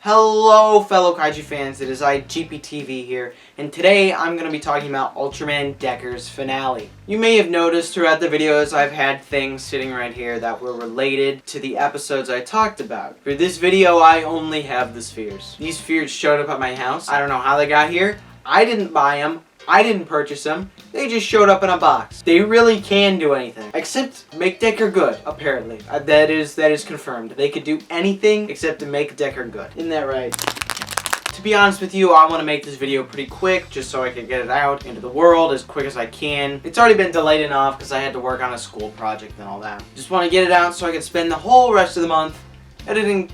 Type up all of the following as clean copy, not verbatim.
Hello fellow kaiju fans, it is I, GPTV here, and today I'm going to be talking about Ultraman DECKER'S finale. You may have noticed throughout the videos I've had things sitting right here that were related to the episodes I talked about. For this video I only have the spheres. These spheres showed up at my house. I don't know how they got here. I didn't buy them. I didn't purchase them. They just showed up in a box. They really can do anything. Except make Decker good, apparently. That is confirmed. They could do anything except to make Decker good. Isn't that right? To be honest with you, I want to make this video pretty quick just so I can get it out into the world as quick as I can. It's already been delayed enough because I had to work on a school project and all that. Just want to get it out so I can spend the whole rest of the month editing.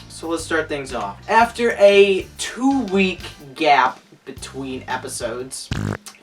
So let's start things off. After a 2-week gap between episodes.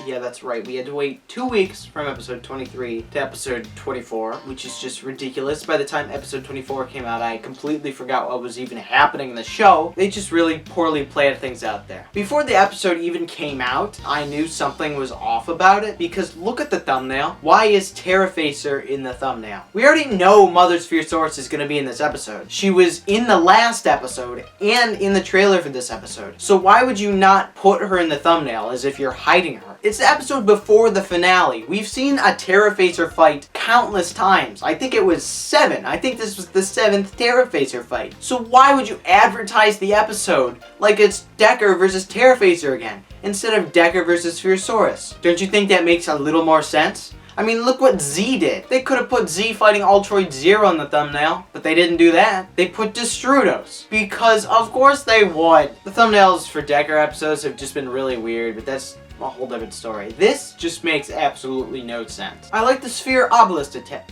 Yeah, that's right. We had to wait 2 weeks from episode 23 to episode 24, which is just ridiculous. By the time episode 24 came out, I completely forgot what was even happening in the show. They just really poorly planned things out there. Before the episode even came out, I knew something was off about it because look at the thumbnail. Why is Terrafacer in the thumbnail? We already know Mother Spherosaurus is going to be in this episode. She was in the last episode and in the trailer for this episode. So why would you not put her in the thumbnail as if you're hiding her? It's the episode before the finale. We've seen a Terrafacer fight countless times. I think it was 7. I think this was the 7th Terrafacer fight. So why would you advertise the episode like it's Decker versus Terrafacer again, instead of Decker versus Spherosaurus? Don't you think that makes a little more sense? I mean, look what Z did. They could have put Z fighting Ultroid Zero in the thumbnail, but they didn't do that. They put Destrudos, because of course they would. The thumbnails for Decker episodes have just been really weird, but that's a whole different story. This just makes absolutely no sense. I like the sphere obelisk attack.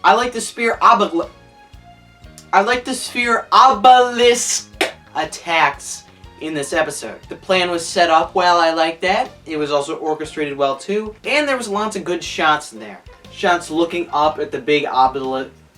I like the sphere obelisk attacks in this episode. The plan was set up well, I like that. It was also orchestrated well too. And there was lots of good shots in there. Shots looking up at the big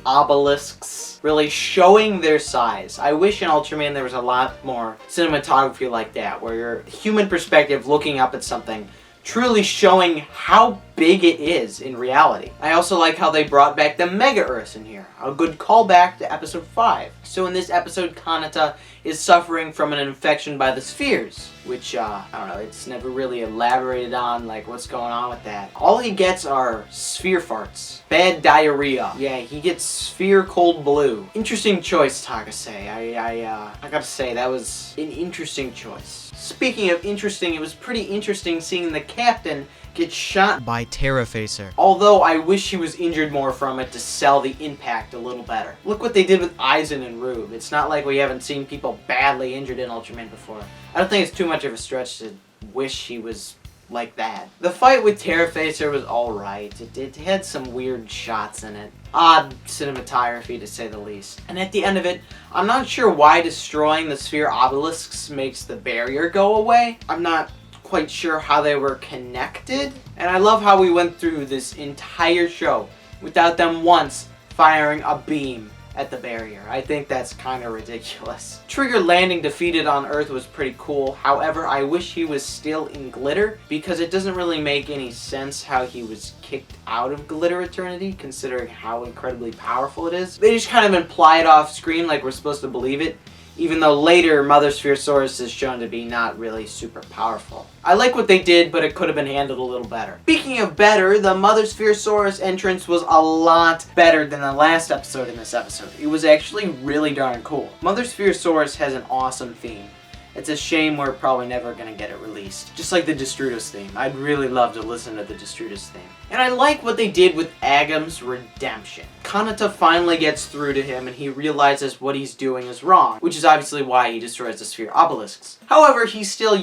obelisks, really showing their size. I wish in Ultraman there was a lot more cinematography like that, where your human perspective looking up at something, truly showing how big it is in reality. I also like how they brought back the Mega Earths in here. A good callback to episode 5. So in this episode, Kanata is suffering from an infection by the spheres, which, I don't know, it's never really elaborated on, like, what's going on with that. All he gets are sphere farts. Bad diarrhea. Yeah, he gets sphere cold blue. Interesting choice, Takase. I gotta say, that was an interesting choice. Speaking of interesting, it was pretty interesting seeing the captain get shot by Terrafacer. Although I wish he was injured more from it to sell the impact a little better. Look what they did with Aizen and Rube. It's not like we haven't seen people badly injured in Ultraman before. I don't think it's too much of a stretch to wish he was like that. The fight with Terrafacer was alright. It had some weird shots in it. Odd cinematography to say the least. And at the end of it, I'm not sure why destroying the sphere obelisks makes the barrier go away. I'm not quite sure how they were connected. And I love how we went through this entire show without them once firing a beam at the barrier. I think that's kind of ridiculous. Trigger landing defeated on Earth was pretty cool. However, I wish he was still in Glitter because it doesn't really make any sense how he was kicked out of Glitter Eternity considering how incredibly powerful it is. They just kind of imply it off screen like we're supposed to believe it, even though later Mother Spherosaurus is shown to be not really super powerful. I like what they did, but it could have been handled a little better. Speaking of better, the Mother Spherosaurus entrance was a lot better than the last episode in this episode. It was actually really darn cool. Mother Spherosaurus has an awesome theme. It's a shame we're probably never going to get it released. Just like the Destrudos theme. I'd really love to listen to the Destrudos theme. And I like what they did with Agam's redemption. Kanata finally gets through to him and he realizes what he's doing is wrong, which is obviously why he destroys the sphere obelisks. However, he still,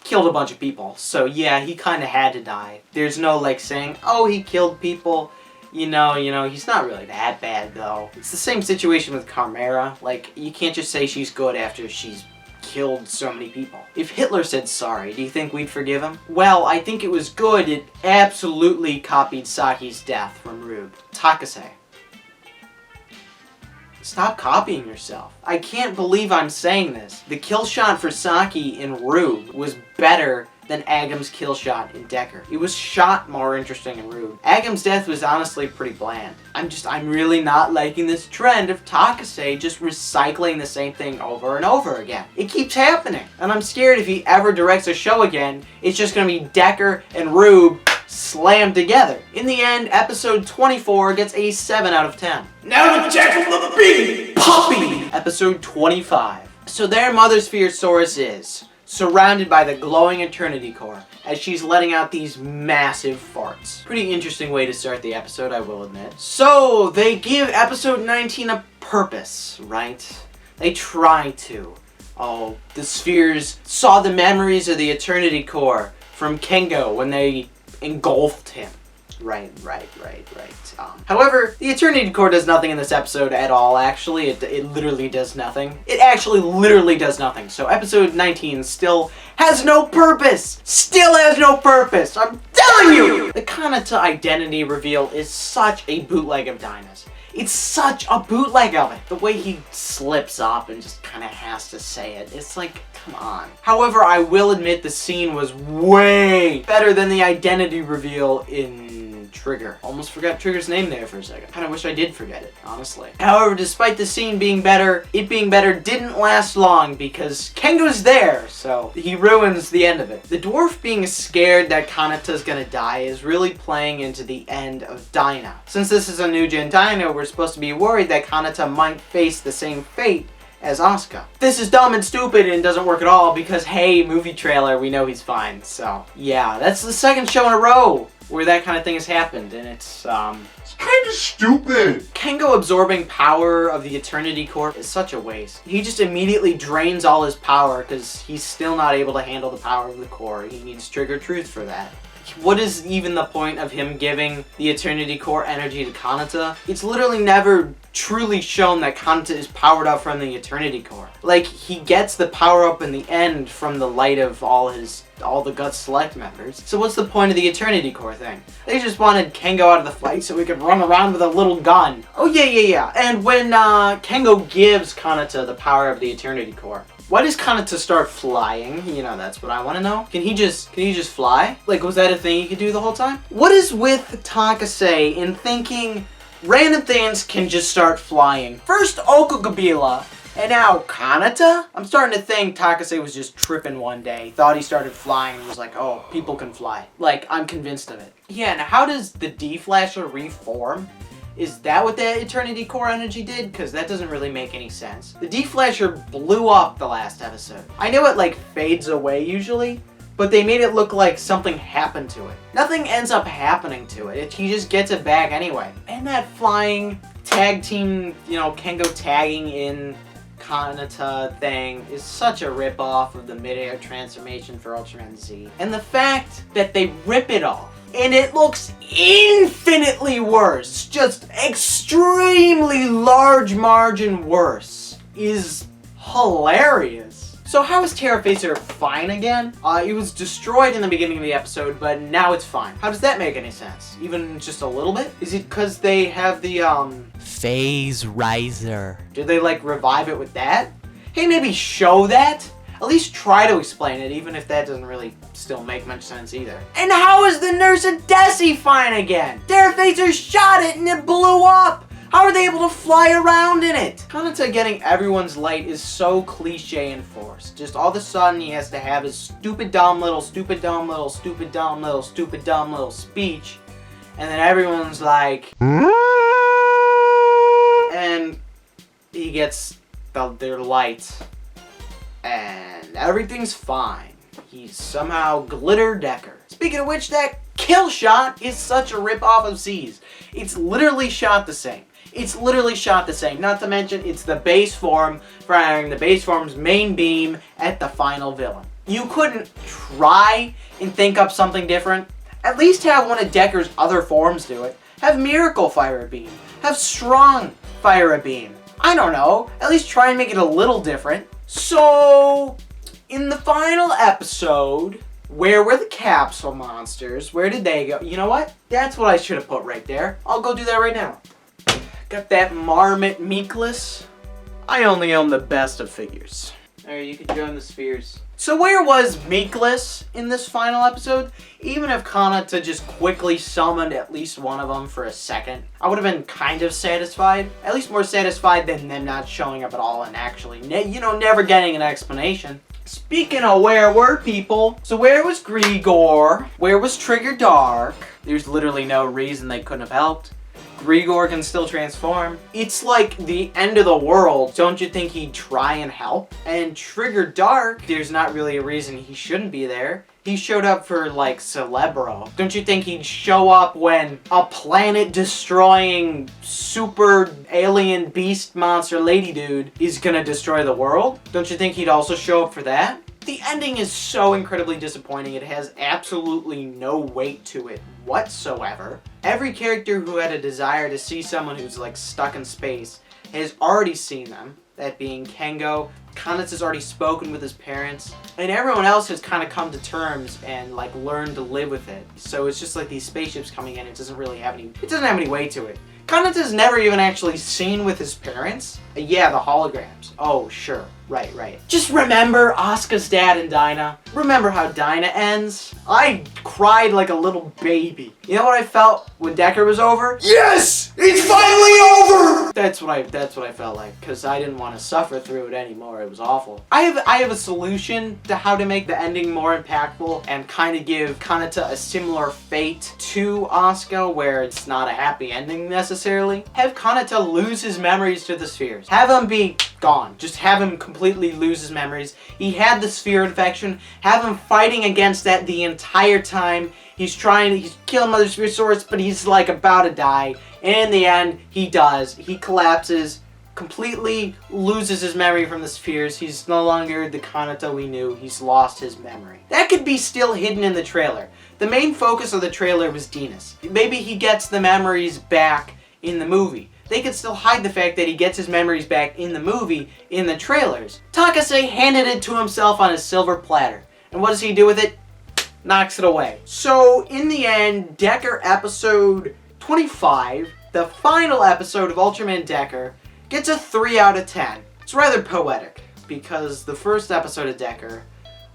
killed a bunch of people. So yeah, he kind of had to die. There's no like saying, oh, he killed people. He's not really that bad though. It's the same situation with Chimera. Like, you can't just say she's good after she's killed so many people. If Hitler said sorry, do you think we'd forgive him? Well, I think it was good. It absolutely copied Saki's death from Rube. Takase. Stop copying yourself. I can't believe I'm saying this. The kill shot for Saki in Rube was better than Agam's kill shot in Decker. It was shot more interesting and rude. Agam's death was honestly pretty bland. I'm really not liking this trend of Takase just recycling the same thing over and over again. It keeps happening, and I'm scared if he ever directs a show again, it's just gonna be Decker and Rube slammed together. In the end, episode 24 gets a 7 out of 10. Now to tackle the big puppy! Episode 25. So there Mother Spherosaurus is, surrounded by the glowing Eternity Core, as she's letting out these massive farts. Pretty interesting way to start the episode, I will admit. So, they give episode 19 a purpose, right? They try to. Oh, the spheres saw the memories of the Eternity Core from Kengo when they engulfed him. Right. However, the Eternity Core does nothing in this episode at all, actually. It literally does nothing. It actually literally does nothing. So episode 19 still has no purpose! Still has no purpose! I'm telling you! The Kanata identity reveal is such a bootleg of Dyna's. It's such a bootleg of it. The way he slips up and just kind of has to say it. It's like, come on. However, I will admit the scene was way better than the identity reveal in Trigger. Almost forgot Trigger's name there for a second. Kind of wish I did forget it, honestly. However, despite the scene being better, it being better didn't last long because Kengo's there, so he ruins the end of it. The dwarf being scared that Kanata's gonna die is really playing into the end of Dyna. Since this is a new gen Dyna, we're supposed to be worried that Kanata might face the same fate as Asuka. This is dumb and stupid and doesn't work at all because, hey, movie trailer, we know he's fine. So, yeah, that's the second show in a row where that kind of thing has happened, and it's kind of stupid. Kengo absorbing power of the Eternity Core is such a waste. He just immediately drains all his power because he's still not able to handle the power of the core. He needs Trigger Truth for that. What is even the point of him giving the Eternity Core energy to Kanata? It's literally never truly shown that Kanata is powered up from the Eternity Core. Like, he gets the power up in the end from the light of all the Guts Select members. So what's the point of the Eternity Core thing? They just wanted Kengo out of the fight so he could run around with a little gun. Oh yeah. And when Kengo gives Kanata the power of the Eternity Core, why does Kanata start flying? You know, that's what I want to know. Can he just fly? Like, was that a thing he could do the whole time? What is with Takase in thinking random things can just start flying? First Okugabila, and now Kanata? I'm starting to think Takase was just tripping one day, thought he started flying, and was like, oh, people can fly. Like, I'm convinced of it. Yeah, now how does the D-Flasher reform? Is that what the Eternity Core energy did? Because that doesn't really make any sense. The D-Flasher blew up the last episode. I know it like fades away usually, but they made it look like something happened to it. Nothing ends up happening to it. He just gets it back anyway. And that flying tag team, you know, Kengo tagging in Kanata thing is such a rip-off of the mid-air transformation for Ultraman Z. And the fact that they rip it off and it looks infinitely worse, just extremely large margin worse, is hilarious. So how is Terrafacer fine again? It was destroyed in the beginning of the episode, but now it's fine. How does that make any sense? Even just a little bit? Is it because they have the, Phase Riser? Did they, like, revive it with that? Hey, maybe show that? At least try to explain it, even if that doesn't really still make much sense either. And how is the Nurse and Desi fine again? Terrafacer shot it and it blew up! How are they able to fly around in it? Kanata getting everyone's light is so cliche and forced. Just all of a sudden he has to have his stupid dumb little speech, and then everyone's like, and he gets their light, and everything's fine. He's somehow Glitter Decker. Speaking of which, that kill shot is such a rip-off of Z's. It's literally shot the same. Not to mention, it's the base form firing the base form's main beam at the final villain. You couldn't try and think up something different? At least have one of Decker's other forms do it. Have Miracle fire a beam. Have Strong fire a beam. I don't know. At least try and make it a little different. So, in the final episode, where were the capsule monsters? Where did they go? You know what? That's what I should have put right there. I'll go do that right now. Got that Marmot Meekless. I only own the best of figures. Alright, you can join the spheres. So where was Meekless in this final episode? Even if Kanata just quickly summoned at least one of them for a second, I would have been kind of satisfied. At least more satisfied than them not showing up at all and actually, never getting an explanation. Speaking of where were people, so where was Grigor? Where was Trigger Dark? There's literally no reason they couldn't have helped. Grigor can still transform. It's like the end of the world. Don't you think he'd try and help? And Trigger Dark, there's not really a reason he shouldn't be there. He showed up for, like, Celebro. Don't you think he'd show up when a planet-destroying super alien beast monster lady dude is gonna destroy the world? Don't you think he'd also show up for that? The ending is so incredibly disappointing. It has absolutely no weight to it whatsoever. Every character who had a desire to see someone who's like stuck in space has already seen them. That being Kengo. Kanata has already spoken with his parents. And everyone else has kind of come to terms and like learned to live with it. So it's just like these spaceships coming in. It doesn't have any weight to it. Kanata's never even actually seen with his parents. Yeah, the holograms. Oh, sure. Right. Just remember Asuka's dad and Dinah. Remember how Dinah ends? I cried like a little baby. You know what I felt when Decker was over? Yes! It's finally over! That's what I felt like, because I didn't want to suffer through it anymore. It was awful. I have a solution to how to make the ending more impactful and kind of give Kanata a similar fate to Asuka, where it's not a happy ending necessarily. Have Kanata lose his memories to the spheres. Have him be gone. Just have him completely lose his memories. He had the sphere infection. Have him fighting against that the entire time. He's killing Mother Spherosaurus, but he's like about to die. And in the end, he does. He collapses, completely loses his memory from the spheres. He's no longer the Kanata we knew. He's lost his memory. That could be still hidden in the trailer. The main focus of the trailer was Dinas. Maybe he gets the memories back in the movie. They could still hide the fact that he gets his memories back in the movie, in the trailers. Takase handed it to himself on a silver platter. And what does he do with it? Knocks it away. So, in the end, Decker episode 25, the final episode of Ultraman Decker, gets a 3 out of 10. It's rather poetic, because the first episode of Decker,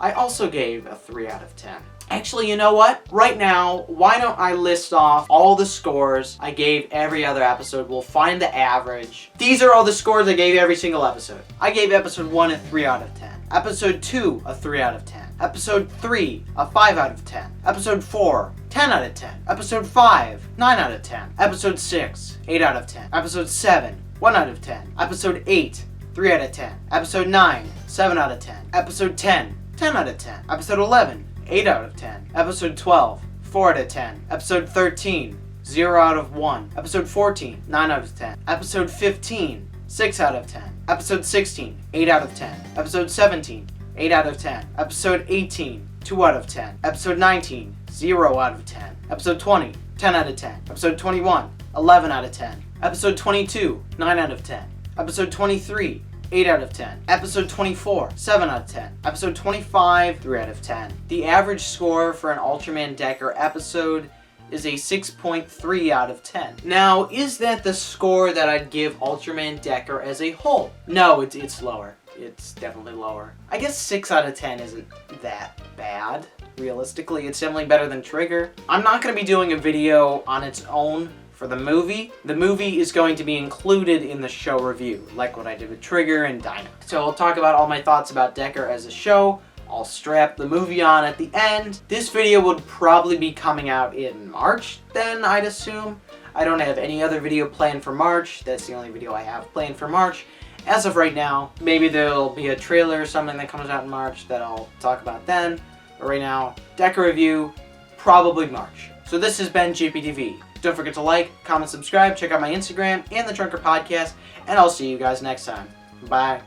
I also gave a 3 out of 10. Actually, you know what? Right now, why don't I list off all the scores I gave every other episode. We'll find the average. These are all the scores I gave every single episode. I gave episode 1 a 3 out of 10. Episode 2 a 3 out of 10. Episode 3 a 5 out of 10. Episode 4, 10 out of 10. Episode 5, 9 out of 10. Episode 6, 8 out of 10. Episode 7, 1 out of 10. Episode 8, 3 out of 10. Episode 9, 7 out of 10. Episode 10, 10 out of 10. Episode 11, 8 out of 10. Episode 12, 4 out of 10. Episode 13, 0 out of 1. Episode 14, 9 out of 10. Episode 15, 6 out of 10. Episode 16, 8 out of 10. Episode 17, 8 out of 10. Episode 18, 2 out of 10. Episode 19, 0 out of 10. Episode 20, 10 out of 10. Episode 21, 11 out of 10. Episode 22, 9 out of 10. Episode 23, 8 out of 10. Episode 24, 7 out of 10. Episode 25, 3 out of 10. The average score for an Ultraman Decker episode is a 6.3 out of 10. Now, is that the score that I'd give Ultraman Decker as a whole? No, it's lower. It's definitely lower. I guess 6 out of 10 isn't that bad. Realistically, it's definitely better than Trigger. I'm not going to be doing a video on its own for the movie. The movie is going to be included in the show review, like what I did with Trigger and Dinah. So I'll talk about all my thoughts about Decker as a show. I'll strap the movie on at the end. This video would probably be coming out in March then, I'd assume. I don't have any other video planned for March. That's the only video I have planned for March. As of right now, maybe there'll be a trailer or something that comes out in March that I'll talk about then. But right now, Decker review, probably March. So this has been GPTV. Don't forget to like, comment, subscribe, check out my Instagram and the Trunker Podcast, and I'll see you guys next time. Bye.